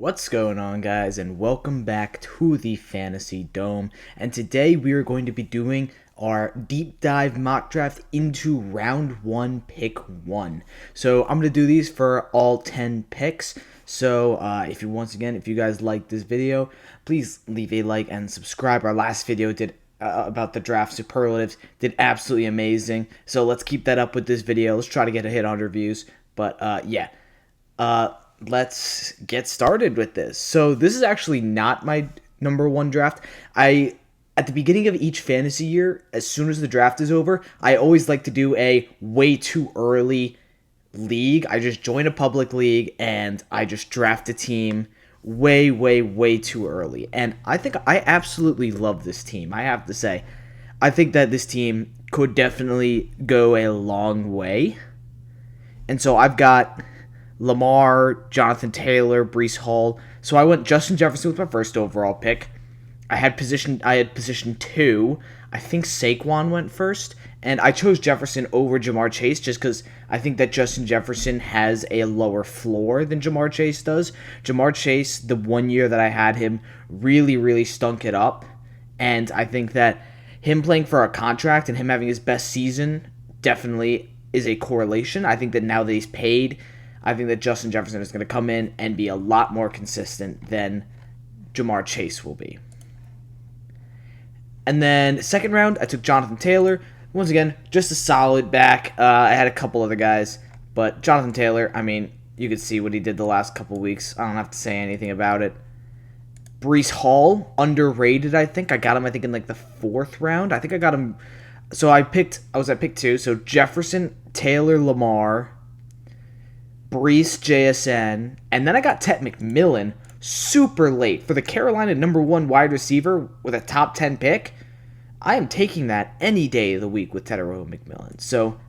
What's going on, guys, and welcome back to the Fantasy Dome. And today we are going to be doing our deep dive mock draft into round 1, pick 1. So I'm going to do these for all 10 picks. So if you guys like this video, please leave a like and subscribe. Our last video did about the draft superlatives did absolutely amazing. So let's keep that up with this video. Let's try to get a hit on reviews. But let's get started with this. So this is actually not my number 1 draft. At the beginning of each fantasy year, as soon as the draft is over, I always like to do a way too early league. I just join a public league and I just draft a team way too early. And I think I absolutely love this team. I have to say, I think that this team could definitely go a long way. And so I've got Lamar, Jonathan Taylor, Breece Hall. So I went Justin Jefferson with my first overall pick. I had position 2. I think Saquon went first, and I chose Jefferson over Ja'Marr Chase just because I think that Justin Jefferson has a lower floor than Ja'Marr Chase does. Ja'Marr Chase, the 1 year that I had him, really stunk it up, and I think that him playing for a contract and him having his best season definitely is a correlation. I think that now that he's paid, I think that Justin Jefferson is going to come in and be a lot more consistent than Ja'Marr Chase will be. And then second round, I took Jonathan Taylor. Once again, just a solid back. I had a couple other guys, but Jonathan Taylor, I mean, you could see what he did the last couple weeks. I don't have to say anything about it. Breece Hall, underrated, I think. I got him, in like the 4th round. I think I got him. So I was at pick 2. So Jefferson, Taylor, Lamar, Breece, JSN, and then I got Ted McMillan super late for the Carolina number 1 wide receiver with a top 10 pick. I am taking that any day of the week with Tedero McMillan. So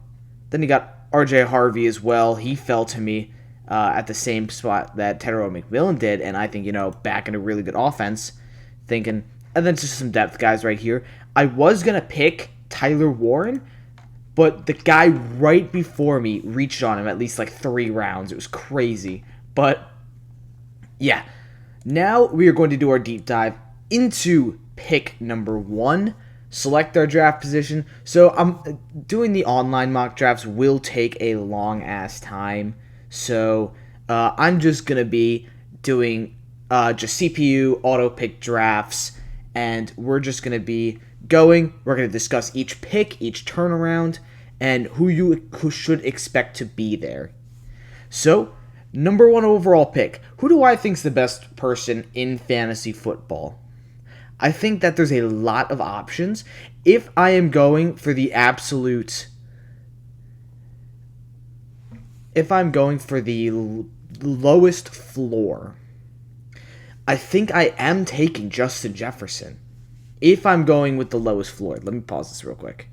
then you got RJ Harvey as well. He fell to me at the same spot that Tedero McMillan did, and I think, back in a really good offense, and then just some depth guys right here. I was going to pick Tyler Warren, but the guy right before me reached on him at least like 3 rounds. It was crazy. But yeah, now we are going to do our deep dive into pick number 1. Select our draft position. So I'm doing the online mock drafts will take a long ass time. So I'm just going to be doing just CPU auto pick drafts, and we're just going to be we're going to discuss each pick, each turnaround, and who should expect to be there. So, number 1 overall pick. Who do I think is the best person in fantasy football? I think that there's a lot of options. If I am going for the lowest floor, I think I am taking Justin Jefferson. If I'm going with the lowest floor. Let me pause this real quick.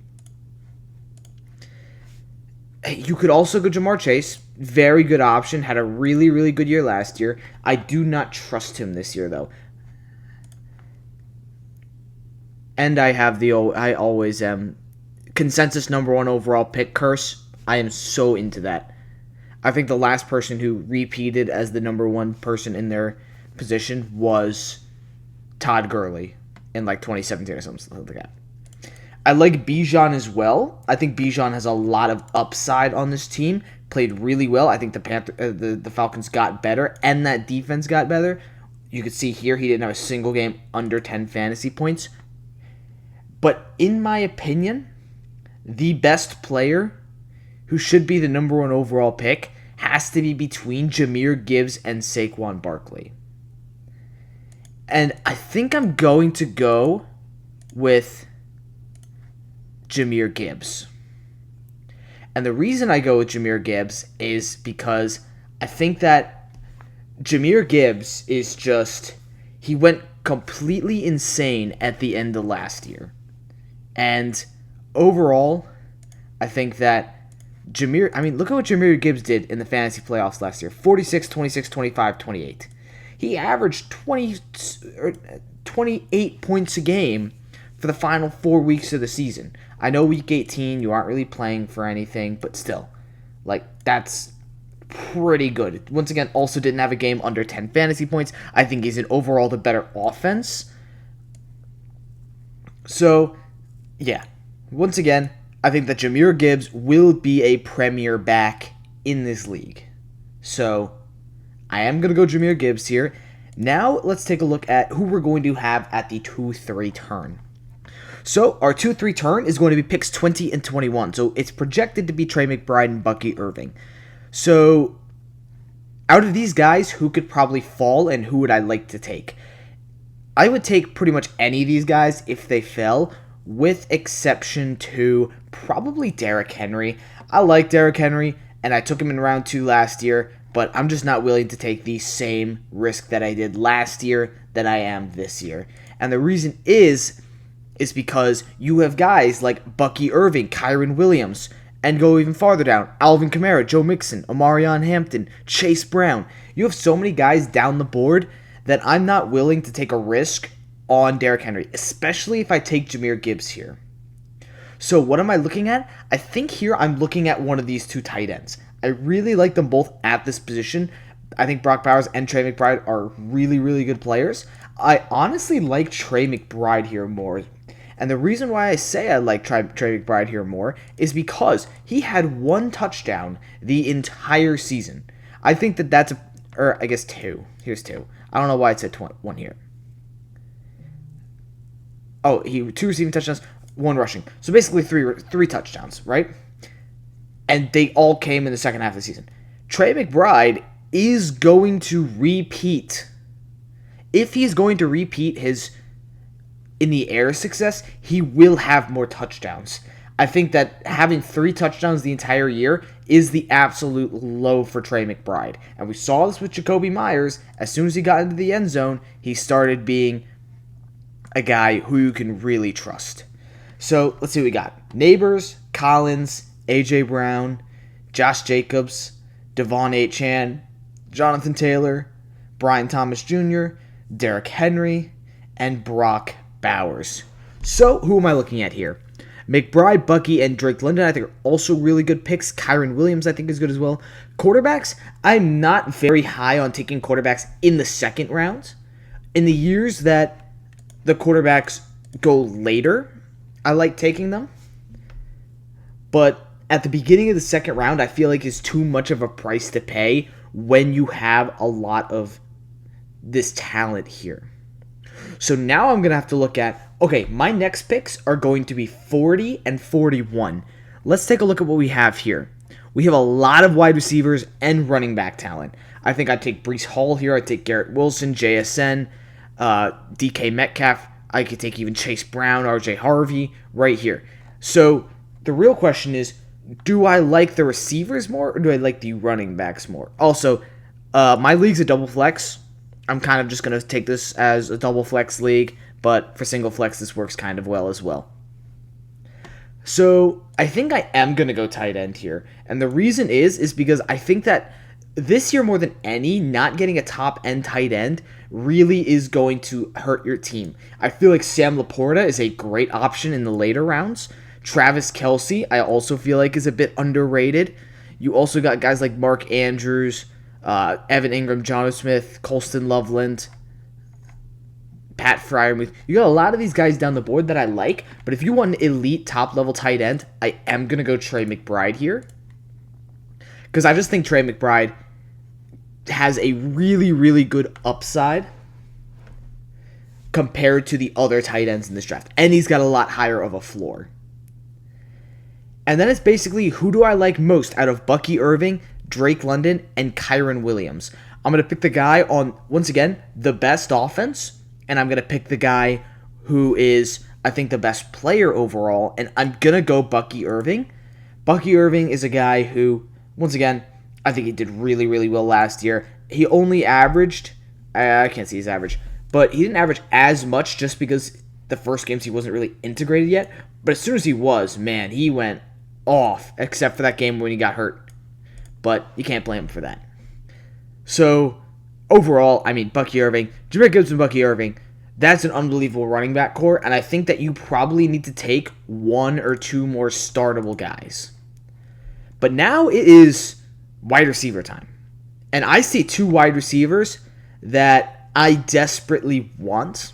You could also go Ja'Marr Chase. Very good option. Had a really good year last year. I do not trust him this year, though. And I always am consensus number 1 overall pick curse. I am so into that. I think the last person who repeated as the number 1 person in their position was Todd Gurley in like 2017 or something like that. I like Bijan as well. I think Bijan has a lot of upside on this team. Played really well. I think the Falcons got better, and that defense got better. You could see here he didn't have a single game under 10 fantasy points. But in my opinion, the best player who should be the number 1 overall pick has to be between Jahmyr Gibbs and Saquon Barkley. And I think I'm going to go with Jahmyr Gibbs. And the reason I go with Jahmyr Gibbs is because I think that Jahmyr Gibbs is he went completely insane at the end of last year. And overall, I think that look at what Jahmyr Gibbs did in the fantasy playoffs last year. 46, 26, 25, 28. He averaged 28 points a game for the final 4 weeks of the season. I know week 18, you aren't really playing for anything, but still, that's pretty good. Once again, also didn't have a game under 10 fantasy points. I think he's an overall the better offense. So, yeah. Once again, I think that Jahmyr Gibbs will be a premier back in this league. So, I am going to go Jahmyr Gibbs here. Now, let's take a look at who we're going to have at the 2-3 turn. So, our 2-3 turn is going to be picks 20 and 21. So, it's projected to be Trey McBride and Bucky Irving. So, out of these guys, who could probably fall and who would I like to take? I would take pretty much any of these guys if they fell, with exception to probably Derrick Henry. I like Derrick Henry, and I took him in round 2 last year, but I'm just not willing to take the same risk that I did last year that I am this year. And the reason is because you have guys like Bucky Irving, Kyren Williams, and go even farther down, Alvin Kamara, Joe Mixon, Omarion Hampton, Chase Brown. You have so many guys down the board that I'm not willing to take a risk on Derrick Henry, especially if I take Jahmyr Gibbs here. So what am I looking at? I think here I'm looking at one of these two tight ends. I really like them both at this position. I think Brock Bowers and Trey McBride are really, really good players. I honestly like Trey McBride here more. And the reason why I say I like Trey McBride here more is because he had 1 touchdown the entire season. I think that that's or I guess 2. Here's 2. I don't know why it said 1 here. Oh, he 2 receiving touchdowns, 1 rushing. So basically 3 touchdowns, right? And they all came in the second half of the season. Trey McBride is going to repeat. If he's going to repeat his in the air success, he will have more touchdowns. I think that having 3 touchdowns the entire year is the absolute low for Trey McBride. And we saw this with Jakobi Meyers. As soon as he got into the end zone, he started being a guy who you can really trust. So let's see what we got. Neighbors, Collins, A.J. Brown, Josh Jacobs, Devon Achane, Jonathan Taylor, Brian Thomas Jr., Derrick Henry, and Brock Bowers. So who am I looking at here? McBride, Bucky, and Drake London I think are also really good picks. Kyren Williams I think is good as well. Quarterbacks, I'm not very high on taking quarterbacks in the second round. In the years that the quarterbacks go later, I like taking them. But at the beginning of the second round, I feel like it's too much of a price to pay when you have a lot of this talent here. So now I'm going to have to look at, okay, my next picks are going to be 40 and 41. Let's take a look at what we have here. We have a lot of wide receivers and running back talent. I think I'd take Breece Hall here. I'd take Garrett Wilson, JSN, DK Metcalf. I could take even Chase Brown, RJ Harvey right here. So the real question is, do I like the receivers more or do I like the running backs more? Also, my league's a double flex. I'm kind of just going to take this as a double flex league, but for single flex, this works kind of well as well. So I think I am going to go tight end here. And the reason is because I think that this year more than any, not getting a top end tight end really is going to hurt your team. I feel like Sam Laporta is a great option in the later rounds. Travis Kelce, I also feel like is a bit underrated. You also got guys like Mark Andrews, Evan Ingram, Jonnu Smith, Colston Loveland, Pat Freiermuth. You got a lot of these guys down the board that I like, but if you want an elite top-level tight end, I am going to go Trey McBride here. Because I just think Trey McBride has a really, really good upside compared to the other tight ends in this draft. And he's got a lot higher of a floor. And then it's basically, who do I like most out of Bucky Irving, Drake London, and Kyren Williams? I'm going to pick the guy on, once again, the best offense, and I'm going to pick the guy who is, I think, the best player overall, and I'm going to go Bucky Irving. Bucky Irving is a guy who, once again, I think he did really, really well last year. He only averaged, I can't see his average, but he didn't average as much just because the first games he wasn't really integrated yet. But as soon as he was, man, he went off, except for that game when he got hurt. But you can't blame him for that. So, overall, I mean, Bucky Irving, Jahmyr Gibbs and Bucky Irving, that's an unbelievable running back core, and I think that you probably need to take 1 or 2 more startable guys. But now it is wide receiver time. And I see two wide receivers that I desperately want.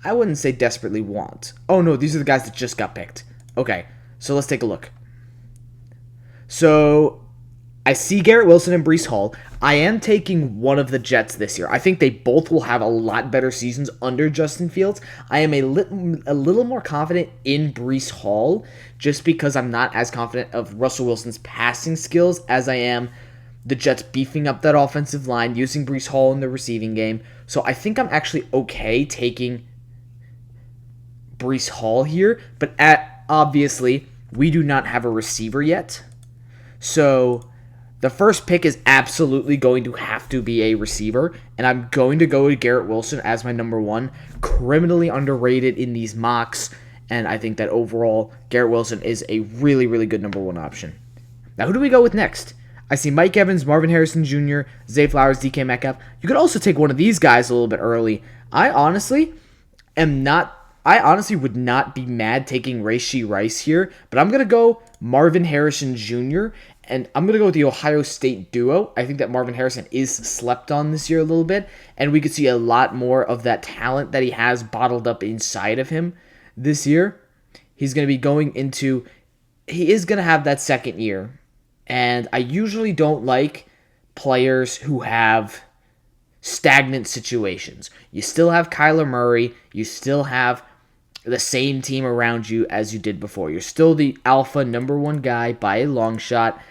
I wouldn't say desperately want. Oh no, these are the guys that just got picked. Okay, so let's take a look. So I see Garrett Wilson and Breece Hall. I am taking one of the Jets this year. I think they both will have a lot better seasons under Justin Fields. I am a little more confident in Breece Hall just because I'm not as confident of Russell Wilson's passing skills as I am the Jets beefing up that offensive line, using Breece Hall in the receiving game. So I think I'm actually okay taking Breece Hall here, but obviously we do not have a receiver yet. So the first pick is absolutely going to have to be a receiver, and I'm going to go with Garrett Wilson as my number one. Criminally underrated in these mocks, and I think that overall Garrett Wilson is a really, really good number one option. Now, who do we go with next? I see Mike Evans, Marvin Harrison Jr., Zay Flowers, DK Metcalf. You could also take one of these guys a little bit early. I honestly would not be mad taking Rashee Rice here, but I'm going to go Marvin Harrison Jr., and I'm going to go with the Ohio State duo. I think that Marvin Harrison is slept on this year a little bit, and we could see a lot more of that talent that he has bottled up inside of him this year. He is going to have that second year, and I usually don't like players who have stagnant situations. You still have Kyler Murray. You still have the same team around you as you did before. You're still the alpha number one guy by a long shot,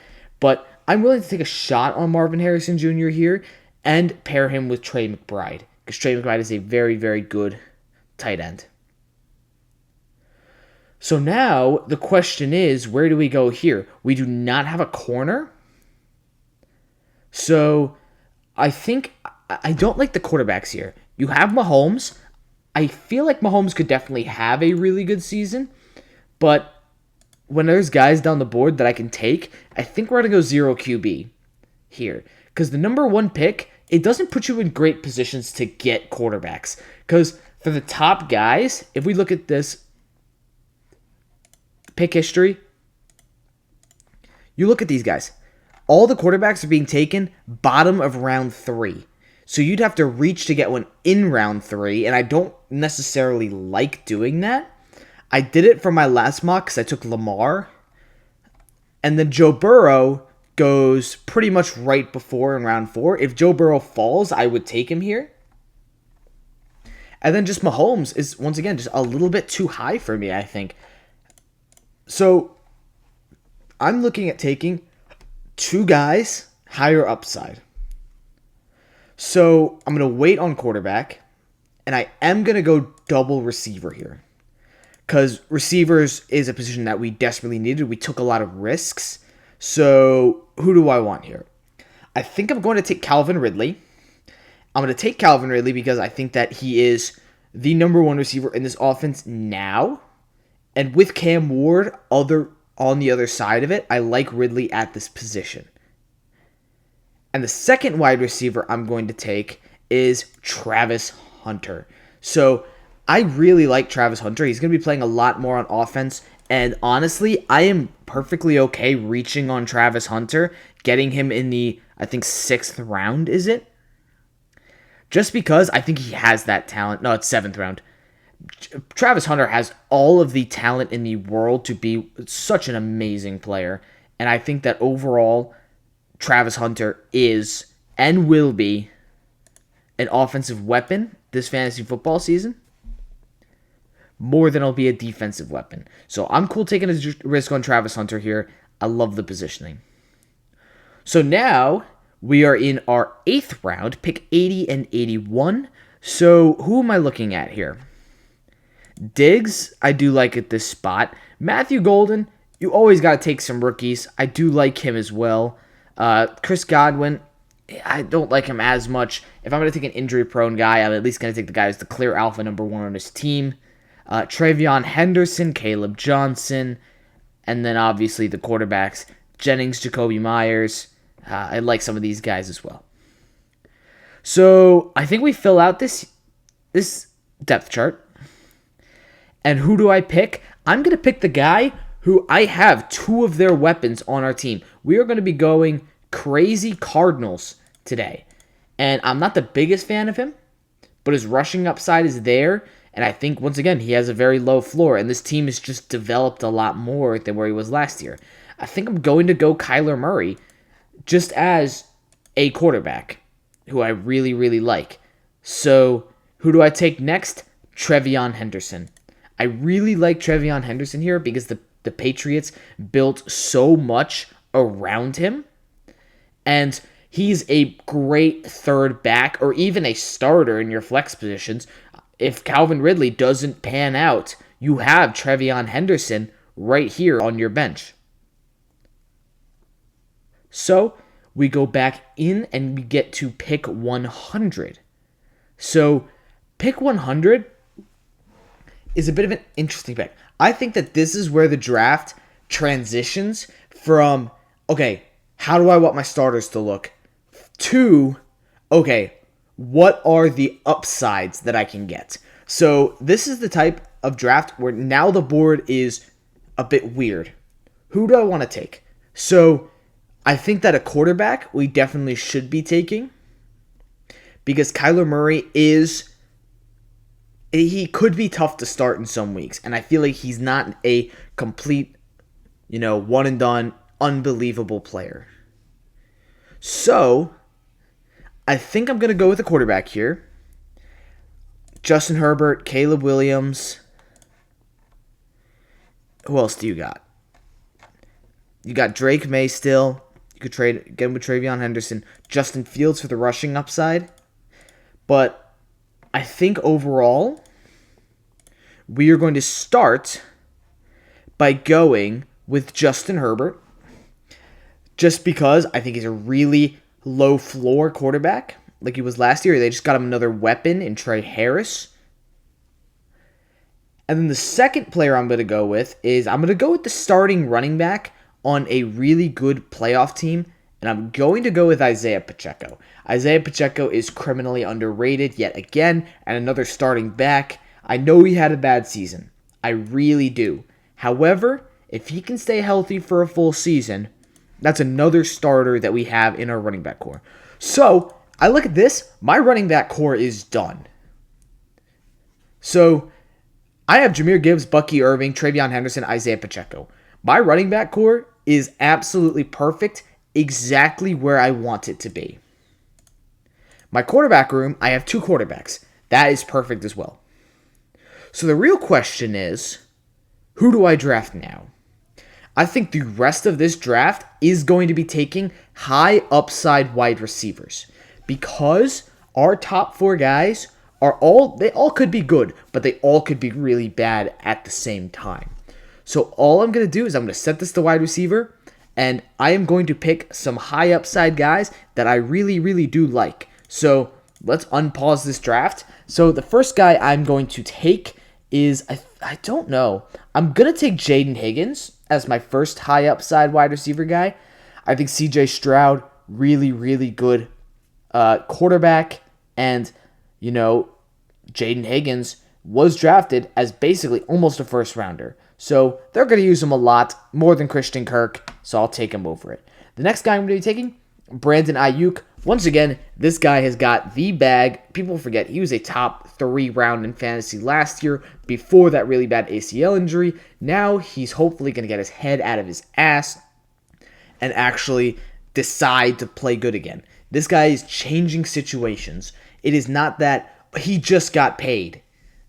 but I'm willing to take a shot on Marvin Harrison Jr. here and pair him with Trey McBride, because Trey McBride is a very, very good tight end. So now the question is, where do we go here? We do not have a corner. So I think I don't like the quarterbacks here. You have Mahomes. I feel like Mahomes could definitely have a really good season, but when there's guys down the board that I can take, I think we're going to go 0 QB here. Because the number one pick, it doesn't put you in great positions to get quarterbacks. Because for the top guys, if we look at this pick history, you look at these guys. All the quarterbacks are being taken bottom of round 3. So you'd have to reach to get one in round 3, and I don't necessarily like doing that. I did it for my last mock because I took Lamar. And then Joe Burrow goes pretty much right before in round 4. If Joe Burrow falls, I would take him here. And then just Mahomes is, once again, just a little bit too high for me, I think. So I'm looking at taking two guys higher upside. So I'm going to wait on quarterback, and I am going to go double receiver here. Because receivers is a position that we desperately needed. We took a lot of risks. So who do I want here? I think I'm going to take Calvin Ridley. I'm going to take Calvin Ridley because I think that he is the number one receiver in this offense now. And with Cam Ward on the other side of it, I like Ridley at this position. And the second wide receiver I'm going to take is Travis Hunter. So I really like Travis Hunter. He's going to be playing a lot more on offense. And honestly, I am perfectly okay reaching on Travis Hunter, getting him in the, I think, 6th round, is it? Just because I think he has that talent. No, it's 7th round. Travis Hunter has all of the talent in the world to be such an amazing player. And I think that overall, Travis Hunter is and will be an offensive weapon this fantasy football season, more than it'll be a defensive weapon. So I'm cool taking a risk on Travis Hunter here. I love the positioning. So now we are in our 8th round, pick 80 and 81. So who am I looking at here? Diggs, I do like at this spot. Matthew Golden, you always got to take some rookies. I do like him as well. Chris Godwin, I don't like him as much. If I'm going to take an injury-prone guy, I'm at least going to take the guy who's the clear alpha number one on his team. Travion Henderson, Caleb Johnson, and then obviously the quarterbacks, Jennings, Jacoby Myers. I like some of these guys as well. So I think we fill out this depth chart. And who do I pick? I'm going to pick the guy who I have two of their weapons on our team. we are going to be going crazy Cardinals today. And I'm not the biggest fan of him, but his rushing upside is there. And I think, once again, he has a very low floor. And this team has just developed a lot more than where he was last year. I think I'm going to go Kyler Murray just as a quarterback who I really, really like. So, who do I take next? TreVeyon Henderson. I really like TreVeyon Henderson here because the Patriots built so much around him. And he's a great third back or even a starter in your flex positions. If Calvin Ridley doesn't pan out, you have TreVeyon Henderson right here on your bench. So we go back in and we get to pick 100. So pick 100 is a bit of an interesting pick. I think that this is where the draft transitions from, okay, how do I want my starters to look, to, okay, what are the upsides that I can get? So this is the type of draft where now the board is a bit weird. Who do I want to take? So I think that a quarterback we definitely should be taking because Kyler Murray he could be tough to start in some weeks, and I feel like he's not a complete, one and done, unbelievable player. So I think I'm going to go with a quarterback here. Justin Herbert, Caleb Williams. Who else do you got? You got Drake May still. You could trade again with TreVeyon Henderson. Justin Fields for the rushing upside. But I think overall, we are going to start by going with Justin Herbert. Just because I think he's a really low floor quarterback like he was last year. They just got him another weapon in Trey Harris. And then the second player I'm going to go with is I'm going to go with the starting running back on a really good playoff team. And I'm going to go with Isaiah Pacheco. Isaiah Pacheco is criminally underrated yet again, and another starting back. I know he had a bad season. I really do. However, if he can stay healthy for a full season, that's another starter that we have in our running back core. So, I look at this, my running back core is done. So, I have Jahmyr Gibbs, Bucky Irving, TreVeyon Henderson, Isaiah Pacheco. My running back core is absolutely perfect, exactly where I want it to be. My quarterback room, I have two quarterbacks. That is perfect as well. So the real question is, who do I draft now? I think the rest of this draft is going to be taking high upside wide receivers because our top four guys they all could be good, but they all could be really bad at the same time. So all I'm going to do is I'm going to set this to wide receiver, and I am going to pick some high upside guys that I really, really do like. So let's unpause this draft. So the first guy I'm going to take is, I don't know. I'm going to take Jaden Higgins as my first high upside wide receiver guy. I think CJ Stroud, really, really good quarterback. And, Jaden Higgins was drafted as basically almost a first rounder. So they're going to use him a lot, more than Christian Kirk, so I'll take him over it. The next guy I'm going to be taking, Brandon Ayuk. Once again, this guy has got the bag. People forget he was a top 3 round in fantasy last year before that really bad ACL injury. Now he's hopefully going to get his head out of his ass and actually decide to play good again. This guy is changing situations. It is not that he just got paid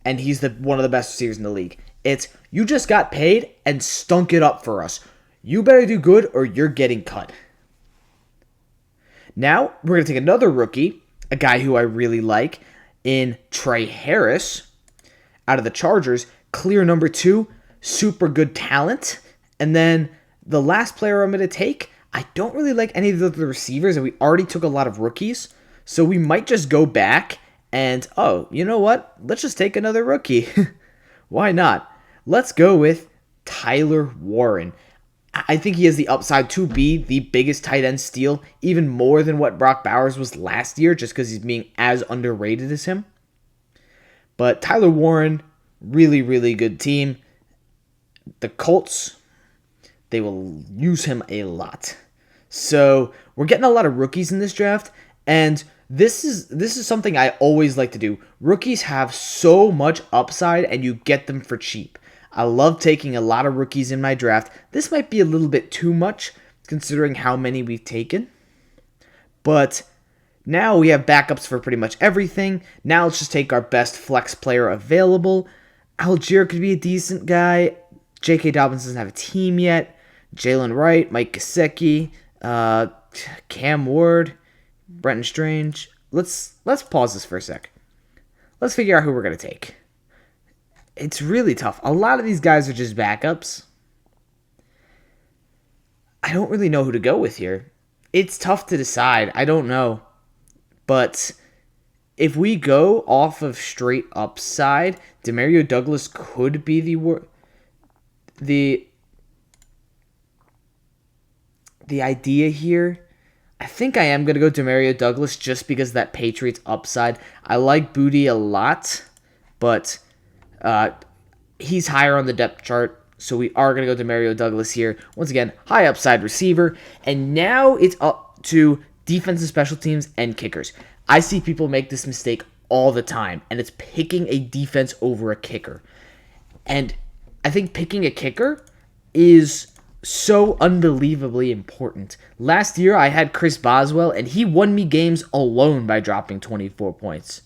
and he's one of the best receivers in the league. It's you just got paid and stunk it up for us. You better do good or you're getting cut. Now, we're going to take another rookie, a guy who I really like, in Trey Harris out of the Chargers. Clear number 2, super good talent. And then the last player I'm going to take, I don't really like any of the receivers, and we already took a lot of rookies. So we might just go back and, you know what? Let's just take another rookie. Why not? Let's go with Tyler Warren. I think he has the upside to be the biggest tight end steal, even more than what Brock Bowers was last year, just because he's being as underrated as him. But Tyler Warren, really, really good team. The Colts, they will use him a lot. So we're getting a lot of rookies in this draft, and this is something I always like to do. Rookies have so much upside, and you get them for cheap. I love taking a lot of rookies in my draft. This might be a little bit too much considering how many we've taken, but now we have backups for pretty much everything. Now let's just take our best flex player available. Algier could be a decent guy. J.K. Dobbins doesn't have a team yet. Jalen Wright, Mike Gesicki, Cam Ward, Brenton Strange. Let's pause this for a sec. Let's figure out who we're going to take. It's really tough. A lot of these guys are just backups. I don't really know who to go with here. It's tough to decide. I don't know. But if we go off of straight upside, Demario Douglas could be the idea here. I think I am going to go Demario Douglas just because of that Patriots upside. I like Booty a lot, but he's higher on the depth chart. So we are going to go Demario Douglas here. Once again, high upside receiver. And now it's up to defense and special teams and kickers. I see people make this mistake all the time, and it's picking a defense over a kicker. And I think picking a kicker is so unbelievably important. Last year, I had Chris Boswell, and he won me games alone by dropping 24 points.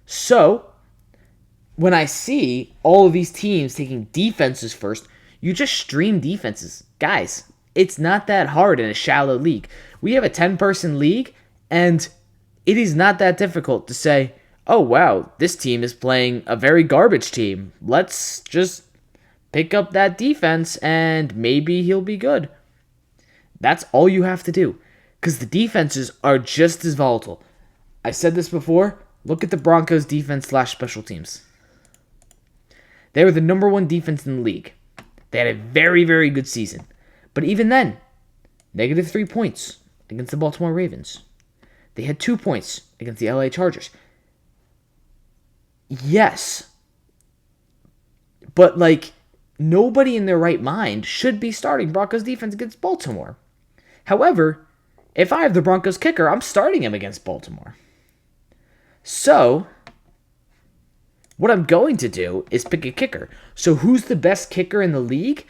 So, when I see all of these teams taking defenses first, you just stream defenses. Guys, it's not that hard in a shallow league. We have a 10-person league, and it is not that difficult to say, oh, wow, this team is playing a very garbage team. Let's just pick up that defense, and maybe he'll be good. That's all you have to do, because the defenses are just as volatile. I said this before. Look at the Broncos' defense/special teams. They were the number one defense in the league. They had a very, very good season. But even then, -3 points against the Baltimore Ravens. They had 2 points against the LA Chargers. Yes. But, nobody in their right mind should be starting Broncos defense against Baltimore. However, if I have the Broncos kicker, I'm starting him against Baltimore. So, what I'm going to do is pick a kicker. So who's the best kicker in the league?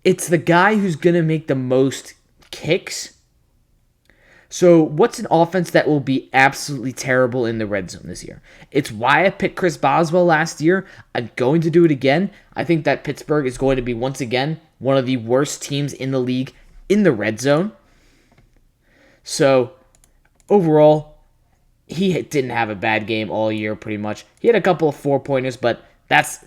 It's the guy who's going to make the most kicks. So what's an offense that will be absolutely terrible in the red zone this year? It's why I picked Chris Boswell last year. I'm going to do it again. I think that Pittsburgh is going to be, once again, one of the worst teams in the league in the red zone. So, overall, he didn't have a bad game all year, pretty much. He had a couple of 4-pointers, but that's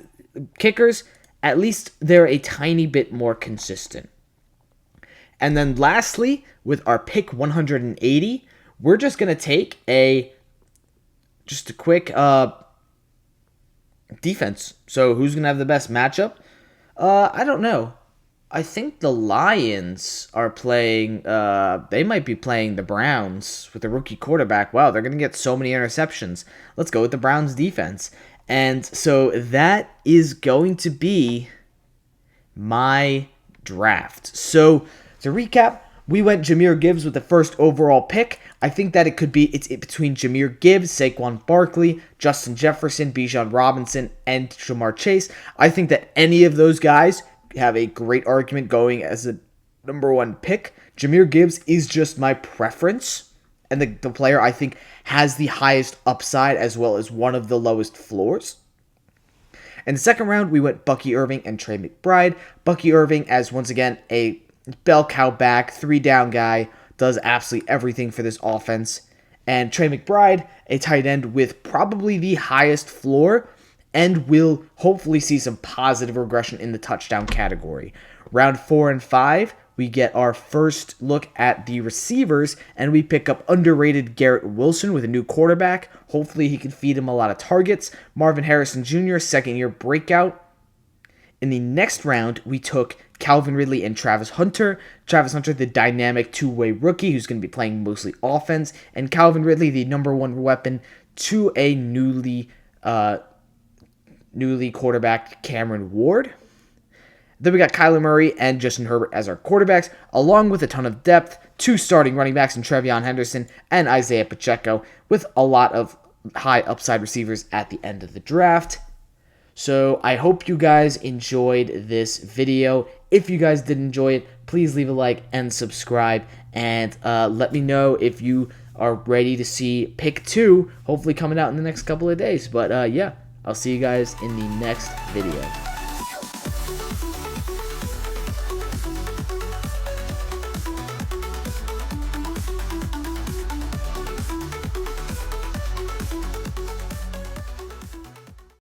kickers. At least they're a tiny bit more consistent. And then lastly, with our pick 180, we're just going to take just a quick defense. So who's going to have the best matchup? I don't know. I think the Lions are playing, they might be playing the Browns with a rookie quarterback. Wow, they're going to get so many interceptions. Let's go with the Browns defense. And so that is going to be my draft. So to recap, we went Jahmyr Gibbs with the first overall pick. I think that it's between Jahmyr Gibbs, Saquon Barkley, Justin Jefferson, Bijan Robinson, and Ja'Marr Chase. I think that any of those guys have a great argument going as a number one pick. Jahmyr Gibbs is just my preference, and the player I think has the highest upside as well as one of the lowest floors. In the second round, we went Bucky Irving and Trey McBride. Bucky Irving as, once again, a bell cow back, 3-down guy, does absolutely everything for this offense. And Trey McBride, a tight end with probably the highest floor, and will hopefully see some positive regression in the touchdown category. Round 4 and 5, we get our first look at the receivers, and we pick up underrated Garrett Wilson with a new quarterback. Hopefully he can feed him a lot of targets. Marvin Harrison Jr., second-year breakout. In the next round, we took Calvin Ridley and Travis Hunter. Travis Hunter, the dynamic two-way rookie who's going to be playing mostly offense, and Calvin Ridley, the number one weapon to a newly quarterbacked Cameron Ward. Then we got Kyler Murray and Justin Herbert as our quarterbacks, along with a ton of depth, 2 starting running backs in Trevion Henderson and Isaiah Pacheco, with a lot of high upside receivers at the end of the draft. So I hope you guys enjoyed this video. If you guys did enjoy it, please leave a like and subscribe, and let me know if you are ready to see pick 2, hopefully coming out in the next couple of days. But yeah, I'll see you guys in the next video.